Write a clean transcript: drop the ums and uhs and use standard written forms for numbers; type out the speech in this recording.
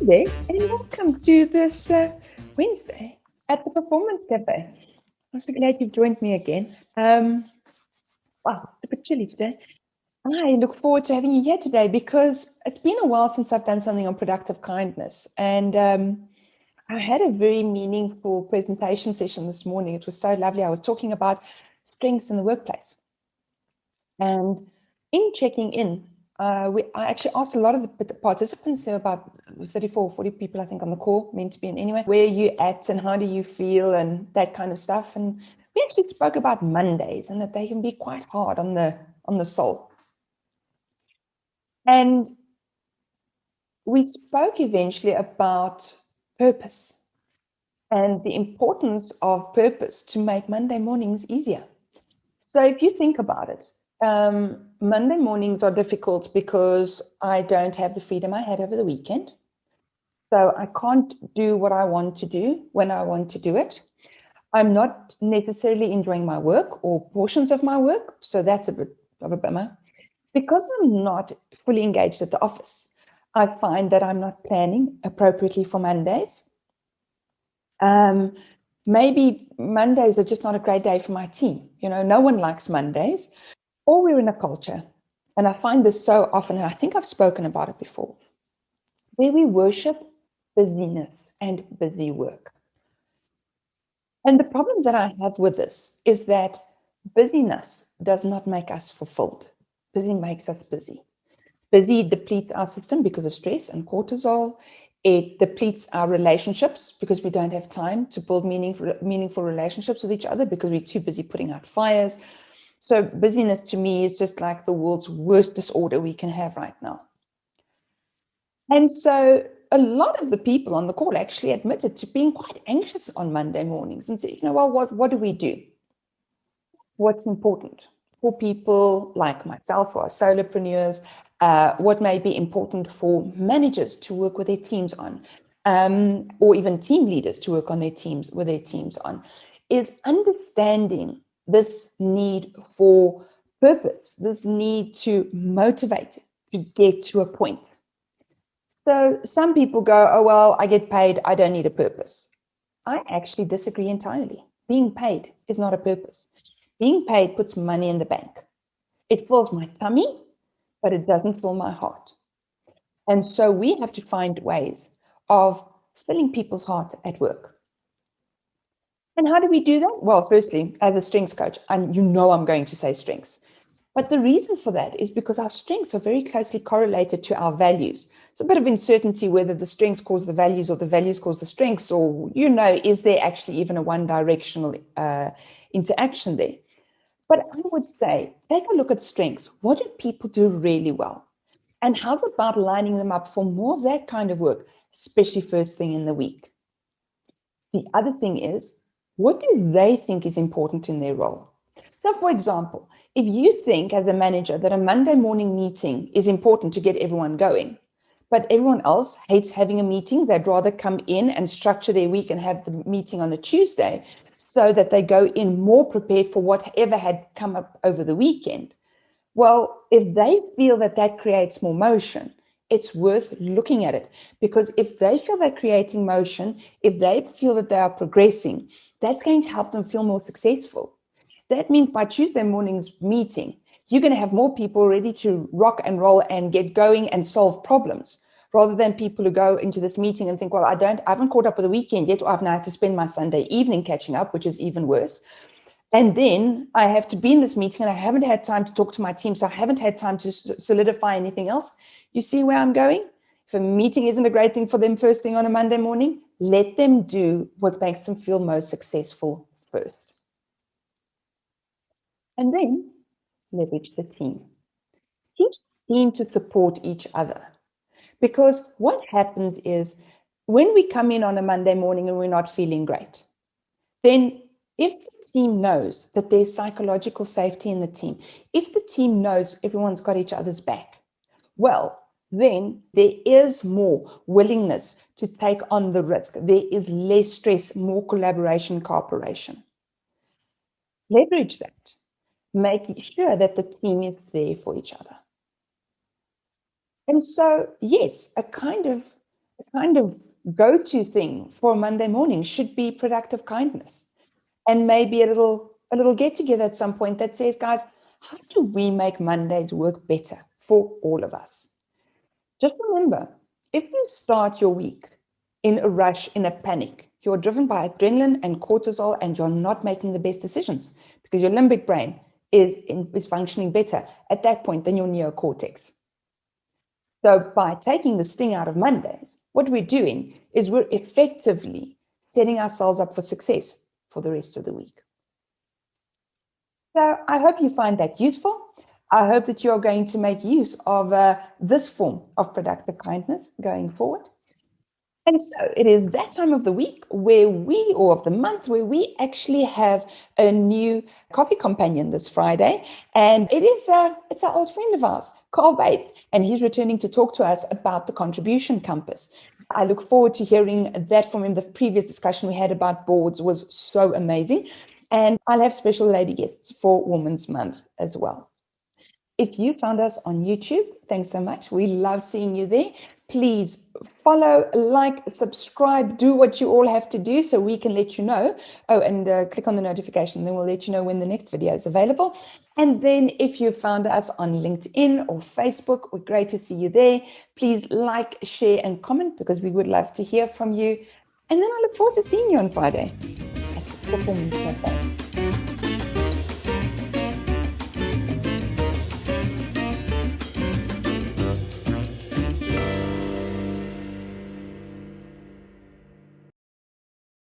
there, and welcome to this Wednesday at the Performance Cafe. I'm so glad you've joined me again. Wow, it's a bit chilly today. I look forward to having you here today because it's been a while since I've done something on productive kindness. And I had a very meaningful presentation session this morning. It was so lovely. I was talking about strengths in the workplace. And in checking in, I actually asked a lot of the participants, there were about 34 or 40 people, I think, on the call, meant to be in anyway, where are you at and how do you feel and that kind of stuff. And we actually spoke about Mondays and that they can be quite hard on the soul. And we spoke eventually about purpose and the importance of purpose to make Monday mornings easier. So if you think about it, Monday mornings are difficult because I don't have the freedom I had over the weekend. So I can't do what I want to do when I want to do it. I'm not necessarily enjoying my work or portions of my work. So that's a bit of a bummer. Because I'm not fully engaged at the office, I find that I'm not planning appropriately for Mondays. Maybe Mondays are just not a great day for my team. You know, no one likes Mondays. Or we're in a culture, and I find this so often, and I think I've spoken about it before, where we worship busyness and busy work. And the problem that I have with this is that busyness does not make us fulfilled. Busy makes us busy. Busy depletes our system because of stress and cortisol. It depletes our relationships because we don't have time to build meaningful relationships with each other because we're too busy putting out fires. So busyness to me is just like the world's worst disorder we can have right now. And so a lot of the people on the call actually admitted to being quite anxious on Monday mornings and said, you know, well, what do we do? What's important for people like myself who are solopreneurs? What may be important for managers to work with their teams on, or even team leaders to work on their teams with their teams on, is understanding this need for purpose, this need to motivate to get to a point. So some people go, oh, well, I get paid, I don't need a purpose. I actually disagree entirely. Being paid is not a purpose. Being paid puts money in the bank. It fills my tummy, but it doesn't fill my heart. And so we have to find ways of filling people's heart at work. And how do we do that? Well, firstly, as a strengths coach, and you know I'm going to say strengths. But the reason for that is because our strengths are very closely correlated to our values. It's a bit of uncertainty whether the strengths cause the values or the values cause the strengths, or, you know, is there actually even a one-directional interaction there? But I would say, take a look at strengths. What do people do really well? And how's about lining them up for more of that kind of work, especially first thing in the week? The other thing is, what do they think is important in their role? So, for example, if you think as a manager that a Monday morning meeting is important to get everyone going, but everyone else hates having a meeting, they'd rather come in and structure their week and have the meeting on a Tuesday so that they go in more prepared for whatever had come up over the weekend. Well, if they feel that that creates more motion, it's worth looking at it, because if they feel they're creating motion, if they feel that they are progressing, that's going to help them feel more successful. That means by Tuesday morning's meeting, you're going to have more people ready to rock and roll and get going and solve problems, rather than people who go into this meeting and think, well, I haven't caught up with the weekend yet, or I've now had to spend my Sunday evening catching up, which is even worse. And then I have to be in this meeting and I haven't had time to talk to my team, so I haven't had time to solidify anything else. You see where I'm going? If a meeting isn't a great thing for them first thing on a Monday morning, let them do what makes them feel most successful first. And then leverage the team. Teach the team to support each other. Because what happens is when we come in on a Monday morning and we're not feeling great, then if the team knows that there's psychological safety in the team, if the team knows everyone's got each other's back, well, then there is more willingness to take on the risk. There is less stress, more collaboration, cooperation. Leverage that, making sure that the team is there for each other. And so, yes, a kind of the kind of go-to thing for Monday morning should be productive kindness, and maybe a little get together at some point that says, guys, how do we make Mondays work better for all of us? Just remember, if you start your week in a rush, in a panic, you're driven by adrenaline and cortisol, and you're not making the best decisions because your limbic brain is functioning better at that point than your neocortex. So by taking the sting out of Mondays, what we're doing is we're effectively setting ourselves up for success for the rest of the week. So I hope you find that useful. I hope that you're going to make use of this form of productive kindness going forward. And so it is that time of the week or of the month, where we actually have a new copy companion this Friday. And it's our old friend of ours, Carl Bates, and he's returning to talk to us about the contribution compass. I look forward to hearing that from him. The previous discussion we had about boards was so amazing. And I'll have special lady guests for Women's Month as well. If you found us on YouTube, thanks so much. We love seeing you there. Please follow, like, subscribe, do what you all have to do so we can let you know. Oh, and click on the notification, then we'll let you know when the next video is available. And then if you found us on LinkedIn or Facebook, we're great to see you there. Please like, share, and comment, because we would love to hear from you. And then I look forward to seeing you on Friday at the Performance Cafe.